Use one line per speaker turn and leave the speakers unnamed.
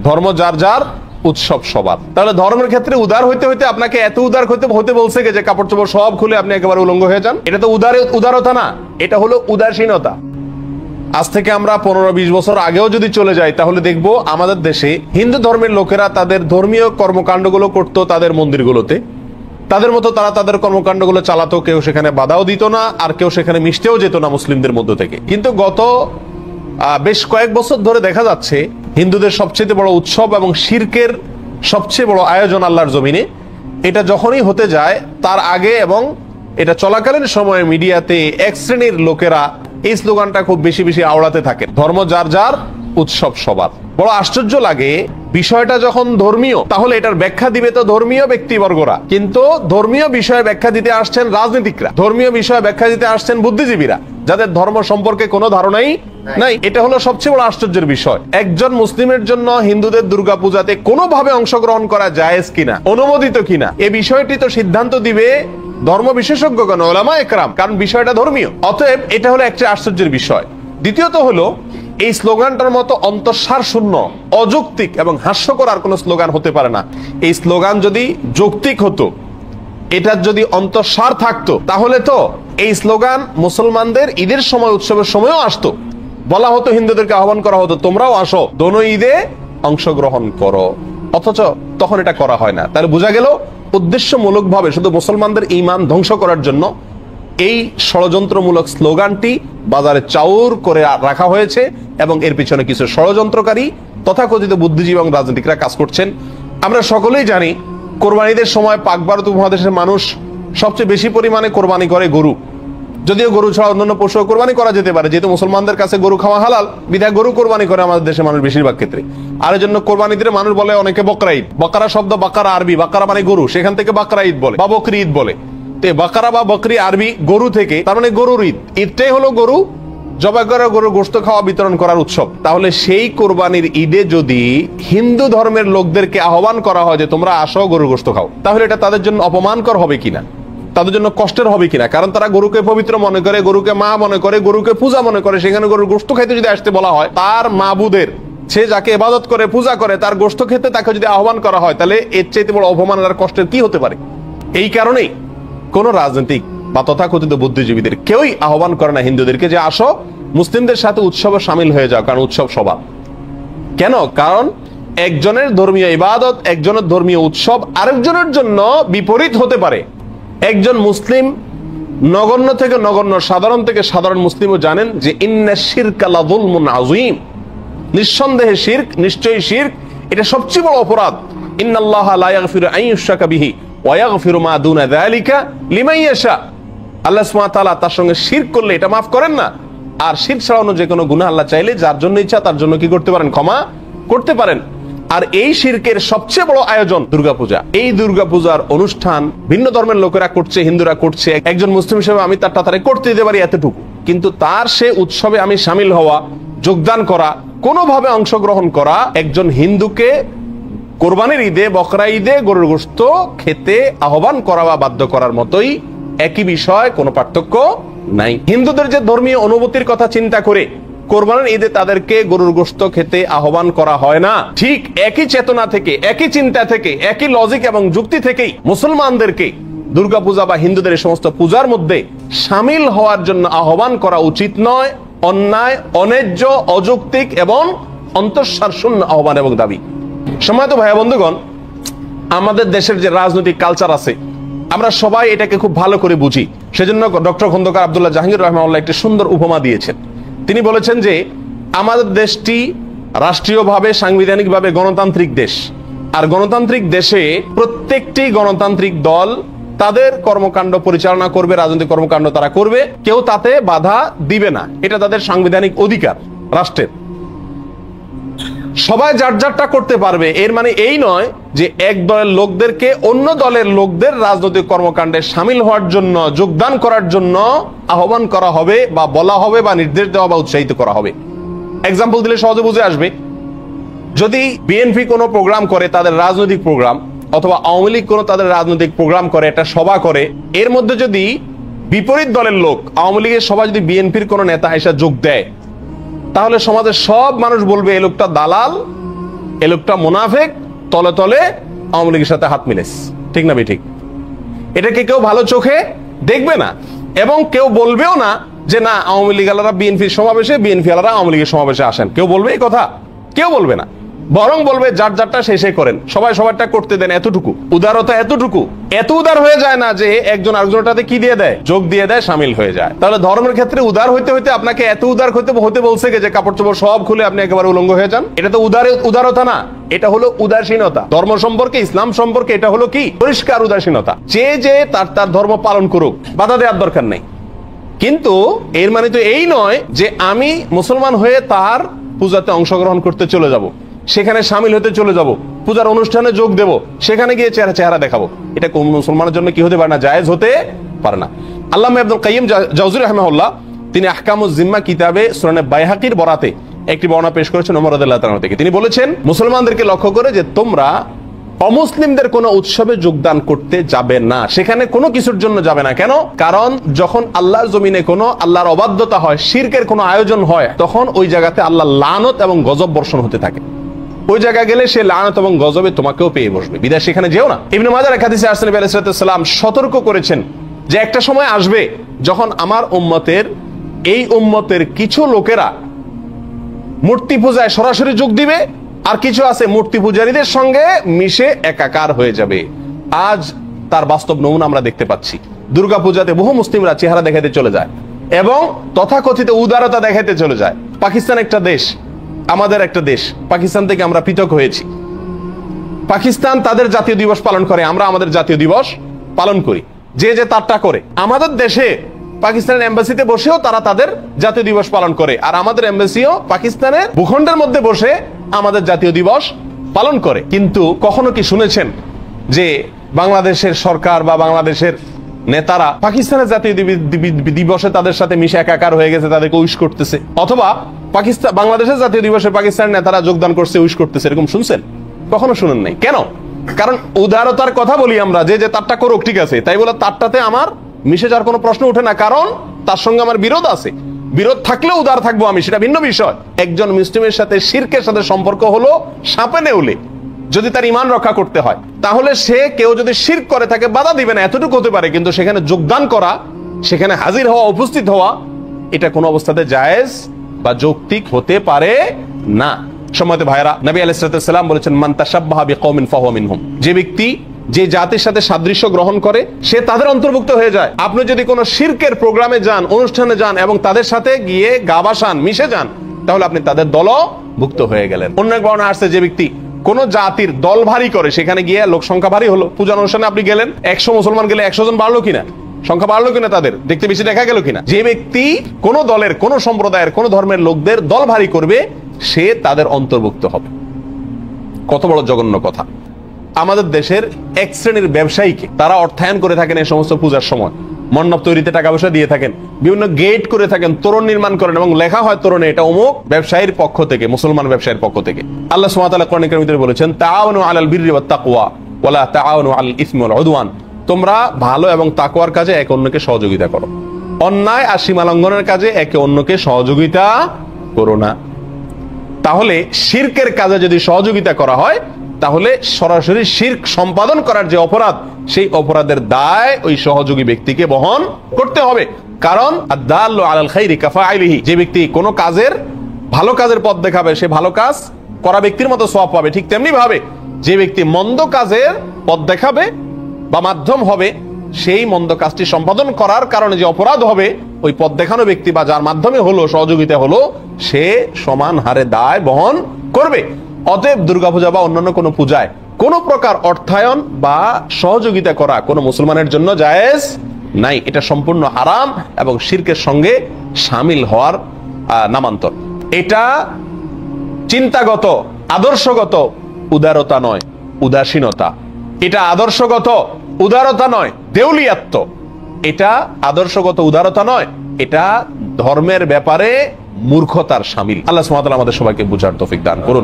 ধর্ম যার যার, উৎসব সবার। তাহলে ধর্মের ক্ষেত্রে উদার হইতে হইতে আপনাকে এত উদার হতে বলছে যে কাপড় চোপড় সব খুলে আপনি একেবারে উলঙ্গ হয়ে যান। এটা তো উদারতা না, এটা হলো উদাসীনতা। আজ থেকে আমরা 15-20 বছর আগেও যদি চলে যাই তাহলে দেখব আমাদের দেশে হিন্দু ধর্মের লোকেরা তাদের ধর্মীয় কর্মকাণ্ডগুলো করত তাদের মন্দিরগুলোতে, তাদের মতো তারা তাদের কর্মকাণ্ডগুলো চালাতো, কেউ সেখানে বাধাও দিত না, আর কেউ সেখানে মিশতেও যেত না মুসলিমদের মধ্য থেকে। কিন্তু গত বেশ কয়েক বছর ধরে দেখা যাচ্ছে হিন্দুদের সবচেয়ে বড় উৎসব এবং শিরকের সবচেয়ে বড় আয়োজন আল্লাহর জমিনে, এটা যখনই হতে যায় তার আগে এবং এটা চলাকালীন সময়ে মিডিয়াতে এক শ্রেণীর লোকেরা এই স্লোগানটা খুব বেশি বেশি আওড়াতে থাকে, ধর্ম যার যার, উৎসব সবার। বড় আশ্চর্য লাগে, বিষয়টা যখন ধর্মীয় তাহলে এটার ব্যাখ্যা দিবে তো ধর্মীয় ব্যক্তিবর্গরা, কিন্তু ধর্মীয় বিষয়ে ব্যাখ্যা দিতে আসছেন রাজনীতিকরা, ধর্মীয় বিষয়ে ব্যাখ্যা দিতে আসছেন বুদ্ধিজীবীরা, যাদের ধর্ম সম্পর্কে কোনো ধারণাই নাই। এটা হলো সবচেয়ে বড় আশ্চর্যের বিষয়। একজন মুসলিমের জন্য হিন্দুদের দুর্গাপূজাতে কোনোভাবে অংশগ্রহণ করা জায়েজ কিনা, অনুমোদিত কিনা, এই বিষয়টি তো সিদ্ধান্ত দিবে ধর্ম বিশেষজ্ঞগণ, ওলামা একরাম, কারণ বিষয়টা ধর্মীয়। অতএব এটা হলো একটা আশ্চর্যের বিষয়। দ্বিতীয়ত হলো এই স্লোগানটার মতো অন্তঃসার শূন্য, অযৌক্তিক এবং হাস্যকর আর কোনো স্লোগান হতে পারে না। এই স্লোগান যদি যৌক্তিক হতো, এটার যদি অন্তঃসার থাকতো, তাহলে তো এই স্লোগান মুসলমানদের ঈদের সময়, উৎসবের সময়ও আসতো, বলা হতো, হিন্দুদেরকে আহ্বান করা হতো, তোমরাও আসো, দোনো ঈদে অংশগ্রহণ করো। অথচ তখন এটা করা হয় না। তাহলে বোঝা গেল উদ্দেশ্যমূলকভাবে শুধু মুসলমানদের ঈমান ধ্বংস করার জন্য এই ষড়যন্ত্রমূলক স্লোগানটি বাজারে চাউর করে রাখা হয়েছে এবং এর পিছনে কিছু ষড়যন্ত্রকারী তথাকথিত বুদ্ধিজীবী এবং রাজনীতিকরা কাজ করছেন। আমরা সকলেই জানি কোরবানিদের সময় পাক ভারত উপমহাদেশের মানুষ সবচেয়ে বেশি পরিমাণে কোরবানি করে গরু, যদিও গরু ছাড়া অন্যান্য পশু কোরবানি করা যেতে পারে, যেহেতু মুসলমানদের কাছে গরু খাওয়া হালাল, বিধায় গরু কোরবানি করে আমাদের দেশের মানুষ বেশিরভাগ ক্ষেত্রে। আর এই জন্য কোরবানি দিলে মানুষ বলে অনেকে বকরা ঈদ, বকরা শব্দ বাকারা আরবি, বাকারা মানে গরু, সেখান থেকে বাকরা ঈদ বলে বা বকরি ঈদ বলে। তো বাকারা বা বকরি আরবি গরু থেকে, তার মানে গরুর ঈদ, ঈদটাই হলো গরু জবাই করে গরুর গোশত খাওয়া, বিতরণ করার উৎসব। তাহলে সেই কোরবানির ঈদে যদি হিন্দু ধর্মের লোকদেরকে আহ্বান করা হয় যে তোমরা আসো গরুর গোশত খাও, তাহলে এটা তাদের জন্য অপমানকর হবে কিনা, তাদের জন্য কষ্টের হবে কিনা? কারণ তারা গরুকে পবিত্র মনে করে, গরুকে মা মনে করে, গরুকে পূজা মনে করে। সেখানে গরুর গোশত খাইতে যদি আসতে বলা হয়, তার মাবুদের, সে যাকে ইবাদত করে পূজা করে, তার গোশত খেতে তাকে যদি আহ্বান করা হয়, তাহলে এর চাইতে বড় অপমান আর কষ্টের কি হতে পারে? এই কারণেই কোন রাজনৈতিক বা তথাকথিত বুদ্ধিজীবীদের কেউই আহ্বান করে না হিন্দুদেরকে যে আসো মুসলিমদের সাথে উৎসবে সামিল হয়ে যাও, কারণ উৎসব সবার। কেন? কারণ একজনের ধর্মীয় ইবাদত, একজনের ধর্মীয় উৎসব আরেকজনের জন্য বিপরীত হতে পারে। একজন মুসলিম নগণ্য থেকে নগণ্য, সাধারণ থেকে সাধারণ মুসলিমও জানেন যে ইন্না শিরকা লাযুলমুন আযীম, নিঃসন্দেহে শিরক, নিশ্চয়ই শিরক এটা সবচেয়ে বড় অপরাধ। ইন্নাল্লাহা লা ইয়াগফিরু আন ইউশরাকা বিহি ওয়া ইয়াগফিরু মা দুনা যালিকা লিমান ইয়াশা। আল্লাহ সুবহানাহু ওয়া তাআলা তার সঙ্গে শিরক করলে এটা মাফ করেন না, আর শিরক ছাড়া অন্য যে কোনো গুনাহ আল্লাহ চাইলে যার জন্য ইচ্ছা তার জন্য কি করতে পারেন? ক্ষমা করতে পারেন। আর এই শিরকের সবচেয়ে বড় আয়োজন দুর্গাপূজা। এই দুর্গাপূজার অনুষ্ঠান ভিন্ন ধর্মের লোকেরা করছে, হিন্দুরা করছে, একজন মুসলিম হিসেবে আমি তার তাড়াতাড়ি করতে দিতে পারি এতটুকু, কিন্তু তার সে উৎসবে আমি সামিল হওয়া, যোগদান করা, কোনোভাবে অংশগ্রহণ করা একজন হিন্দুকে কোরবানির ঈদে, বকরা ঈদে গরুর গোশত খেতে আহ্বান করা বা বাধ্য করার মতোই, একই বিষয়, কোনো পার্থক্য নাই। হিন্দুদের যে ধর্মীয় অনুভূতির কথা চিন্তা করে কোরবানির ঈদে তাদেরকে গরুর গোশত খেতে আহ্বান করা হয় না, ঠিক একই চেতনা থেকে, একই চিন্তা থেকে, একই লজিক এবং যুক্তি থেকেই মুসলমানদেরকে দুর্গাপূজা বা হিন্দুদের এই সমস্ত পূজার মধ্যে সামিল হওয়ার জন্য আহ্বান করা উচিত নয়। অন্যায়, অন্যায্য, অযৌক্তিক এবং অন্তঃসার শূন্য আহ্বান এবং দাবি। সম্মানিত ভাই বন্ধুগণ, আমাদের দেশের যে রাজনৈতিক কালচার আছে আমরা সবাই এটাকে খুব ভালো করে বুঝি। সেজন্য ডক্টর খন্দকার আব্দুল্লাহ জাহাঙ্গীর রহমানুল্লাহ একটি সুন্দর উপমা দিয়েছেন। তিনি বলেছেন যে আমাদের দেশটি রাষ্ট্রীয়ভাবে, সাংবিধানিকভাবে গণতান্ত্রিক দেশ, আর গণতান্ত্রিক দেশে প্রত্যেকটি গণতান্ত্রিক দল তাদের কর্মকাণ্ড পরিচালনা করবে, রাজনৈতিক কর্মকাণ্ড তারা করবে, কেউ তাতে বাধা দিবে না, এটা তাদের সাংবিধানিক অধিকার রাষ্ট্রের। সবাই যার যারটা করতে পারবে, এর মানে এই নয় যে এক দলের লোকদেরকে অন্য দলের লোকদের রাজনৈতিক কর্মকাণ্ডে সামিল হওয়ার জন্য, যোগদান করার জন্য আহ্বান করা হবে বা বলা হবে বা নির্দেশ দেওয়া বা উৎসাহিত করা হবে। এক্সাম্পল দিলে সহজে বুঝে আসবে। যদি বিএনপি কোনো প্রোগ্রাম করে, তাদের রাজনৈতিক প্রোগ্রাম, অথবা আওয়ামী লীগ কোনো তাদের রাজনৈতিক প্রোগ্রাম করে, একটা সভা করে, এর মধ্যে যদি বিপরীত দলের লোক, আওয়ামী লীগের সভা যদি বিএনপির কোনো নেতা এসে যোগ দেয়, তাহলে সমাজের সব মানুষ বলবে এই লোকটা দালাল, এ লোকটা মুনাফিক, তলে তলে আওয়ামী লীগের সাথে হাত মিলেছে। ঠিক না ঠিক? এটাকে কেউ ভালো চোখে দেখবে না, এবং কেউ বলবেও না যে না আওয়ামী লীগ আলারা বিএনপির সমাবেশে, বিএনপি আলারা আওয়ামী লীগের সমাবেশে আসেন। কেউ বলবে এই কথা? কেউ বলবে না। বরং বলবে যার যারটা শেষে করেন, সবাই সবারটা করতে দেন। এতটুকু উদারতা, এতটুকু এত উদার হয়ে যায় না যে একজন আরেকজনটাতে কি দিয়ে দেয়, যোগ দিয়ে দেয়, সামিল হয়ে যায়। তাহলে ধর্মের ক্ষেত্রে উদার হইতে হইতে আপনাকে এত উদার হতে বলছে যে কাপড় চোপড় সব খুলে আপনি একেবারে উলঙ্গ হয়ে যান। এটা তো উদারতা না, এটা হলো উদাসীনতা। ধর্ম সম্পর্কে, ইসলাম সম্পর্কে এটা হলো কি? পরিষ্কার উদাসীনতা। যে তার ধর্ম পালন করুক, বাধা দেওয়ার দরকার নেই। কিন্তু এর মানে তো এই নয় যে আমি মুসলমান হয়ে তার পূজাতে অংশগ্রহণ করতে চলে যাব, সেখানে সামিল হতে চলে যাব, পূজার অনুষ্ঠানে যোগ দেব, সেখানে গিয়ে চেহারা দেখাবো। এটা কোন মুসলমানের জন্য কি হতে পারে না? জায়েজ হতে পারে না। আল্লামা ইবনুল কাইয়িম জাওযী রাহিমাহুল্লাহ তিনি আহকামুজ জিম্মা কিতাবে সুনানে বাইহাকির বরাতে একটি বর্ণনা পেশ করেছেন ওমর রাদিয়াল্লাহু তাআলা থেকে। তিনি বলেছেন মুসলমানদেরকে লক্ষ্য করে যে তোমরা অমুসলিমদের কোন উৎসবে যোগদান করতে যাবে না, সেখানে কোনো কিছুর জন্য যাবে না। কেন? কারণ যখন আল্লাহর জমিনে কোনো আল্লাহর অবাধ্যতা হয়, শিরকের কোনো আয়োজন হয়, তখন ওই জায়গাতে আল্লাহর লানত এবং গজব বর্ষণ হতে থাকে। ওই জায়গায় গেলে সে লানত এবং গজবে তোমাকেও পেয়ে বসবে, বিদায় সেখানে যেও না। ইবনে মাজাহ এক হাদিসে নবী আলাইহিস সালাম সতর্ক করেছেন যে একটা সময় আসবে যখন আমার উম্মতের কিছু লোকেরা মূর্তি পূজায় সরাসরি যোগ দিবে, আর কিছু আছে মূর্তি পূজারীদের সঙ্গে মিশে একাকার হয়ে যাবে। আজ তার বাস্তব নমুনা আমরা দেখতে পাচ্ছি। দুর্গা পূজাতে বহু মুসলিমরা চেহারা দেখাতে চলে যায় এবং তথাকথিত উদারতা দেখাতে চলে যায়। পাকিস্তান একটা দেশ, আমাদের একটা দেশ। পাকিস্তান থেকে আমরা পৃথক হয়েছি। পাকিস্তান তাদের জাতীয় দিবস পালন করে, আমরা আমাদের জাতীয় দিবস পালন করি। যে তারটা করে। আমাদের দেশে পাকিস্তানের এম্বাসিতে বসেও তারা তাদের জাতীয় দিবস পালন করে, আর আমাদের এম্বাসিও পাকিস্তানের ভূখণ্ডের মধ্যে বসে আমাদের জাতীয় দিবস পালন করে। কিন্তু কখনো কি শুনেছেন যে বাংলাদেশের সরকার বা বাংলাদেশের নেতারা পাকিস্তানের জাতীয় দিবসে তাদের সাথে মিশে একাকার হয়ে গেছে, তাদেরকে উইশ করতেছে, অথবা বাংলাদেশের জাতীয় দিবসে পাকিস্তানের নেতারা যোগদান করছে, উইশ করতেছে? এরকম শুনছেন? কখনো শুনেন নাই। কেন? কারণ উদারতার কথা বলি আমরা, যে তারটা করুক, ঠিক আছে, তাই বলে তারটাতে আমার মিশে যাওয়ার কোনো প্রশ্ন ওঠে না, কারণ তার সঙ্গে আমার বিরোধ আছে। বিরোধ থাকলেও উদার থাকবো আমি, সেটা ভিন্ন বিষয়। একজন মুসলিমের সাথে শিরকের সাথে সম্পর্ক হলো সাপে নেউলে। যদি তার ঈমান রক্ষা করতে হয়, তাহলে সে কেউ যদি শিরক করে তাকে বাধা দিবে না, এতটুকু হতে পারে। কিন্তু সেখানে যোগদান করা, সেখানে হাজির হওয়া, উপস্থিত হওয়া, এটা কোনো অবস্থাতে জায়েজ বা যৌক্তিক হতে পারে না। সম্মানিত ভাইরা, নবী আলাইহিস সালাম বলেছেন মান তাশাব্বাহা বিকওমিন ফাহুয়া মিনহুম। যে ব্যক্তি যে জাতির সাথে সাদৃশ্য গ্রহণ করে সে তাদের অন্তর্ভুক্ত হয়ে যায়। আপনি যদি কোনো শিরকের প্রোগ্রামে যান, অনুষ্ঠানে যান এবং তাদের সাথে গিয়ে গা ভাসান, মিশে যান, তাহলে আপনি তাদের দলভুক্ত হয়ে গেলেন। অন্য এক বর্ণনা আসছে যে ব্যক্তি কোন জাতির দল ভারী করে, সেখানে গিয়ে লোক সংখ্যা ভারী হলো, পূজা অনুষ্ঠানে আপনি গেলেন, 100 মুসলমান গেলে 100 জন বাড়লো কিনা, সংখ্যা বাড়লো কিনা, তাদের দেখতে বেশি দেখা গেল কিনা। যে ব্যক্তি কোন দলের, কোন সম্প্রদায়ের, কোন ধর্মের লোকদের দল ভারী করবে, সে তাদের অন্তর্ভুক্ত হবে। কত বড় জঘন্য কথা। আমাদের দেশের এক শ্রেণীর ব্যবসায়ীকে তারা অর্থায়ন করে থাকেন এই সমস্ত পূজার সময়, মণ্ডপ তৈরিতে টাকা পয়সা দিয়ে থাকেন, বিভিন্ন গেট করে থাকেন, তোরণ নির্মাণ করেন এবং লেখা হয় তোরণে এটা অমুক ব্যবসায়ীর পক্ষ থেকে, মুসলমান ব্যবসায়ীর পক্ষ থেকে। আল্লাহ সুবহানাহু ওয়া তাআলা কোরআন কারীমে বলেছেন তাআওয়ানু আলাল বিররি ওয়াত তাকওয়া ওয়া লা তাআওয়ানু আলাল ইসমি ওয়াল উদওয়ান। তোমরা ভালো এবং তাকওয়ার কাজে একে অন্যকে সহযোগিতা করো, অন্যায় আর সীমা লঙ্ঘনের কাজে একে অন্যকে সহযোগিতা করো না। তাহলে শিরকের কাজে যদি সহযোগিতা করা হয়, তাহলে সরাসরি শিরক সম্পাদন করার যে অপরাধ, সেই অপরাধের দায় ওই সহযোগী ব্যক্তিকে বহন করতে হবে। কারণ আদ-দাল্লু আলাল খাইরি কাফাইলিহি, যে ব্যক্তি কোনো কাজের, ভালো কাজের পথ দেখাবে, সে ভালো কাজ করা ব্যক্তির মতো সওয়াব পাবে। ঠিক তেমনি ভাবে যে ব্যক্তি মন্দ কাজের পথ দেখাবে বা মাধ্যম হবে, সেই মন্দ কাজটি সম্পাদন করার কারণে যে অপরাধ হবে, ওই পথ দেখানো ব্যক্তি বা যার মাধ্যমে হলো, সহযোগিতা হলো, সে সমান হারে দায় বহন করবে। অতএব দুর্গাপূজা বা অন্যান্য কোনো পূজায় কোন প্রকার অর্থায়ন বা সহযোগিতা করা কোন মুসলমানের জন্য জায়েজ নাই। এটা সম্পূর্ণ হারাম এবং শিরকের সঙ্গে শামিল হওয়ার নামান্তর। এটা চিন্তাগত, আদর্শগত উদারতা নয়, উদাসীনতা। এটা আদর্শগত উদারতা নয়, দেউলিয়াত্ব। এটা আদর্শগত উদারতা নয়, এটা ধর্মের ব্যাপারে মূর্খতার শামিল। আল্লাহ সুবহানাহু ওয়া তাআলা আমাদের সবাইকে বুঝার তৌফিক দান করুন।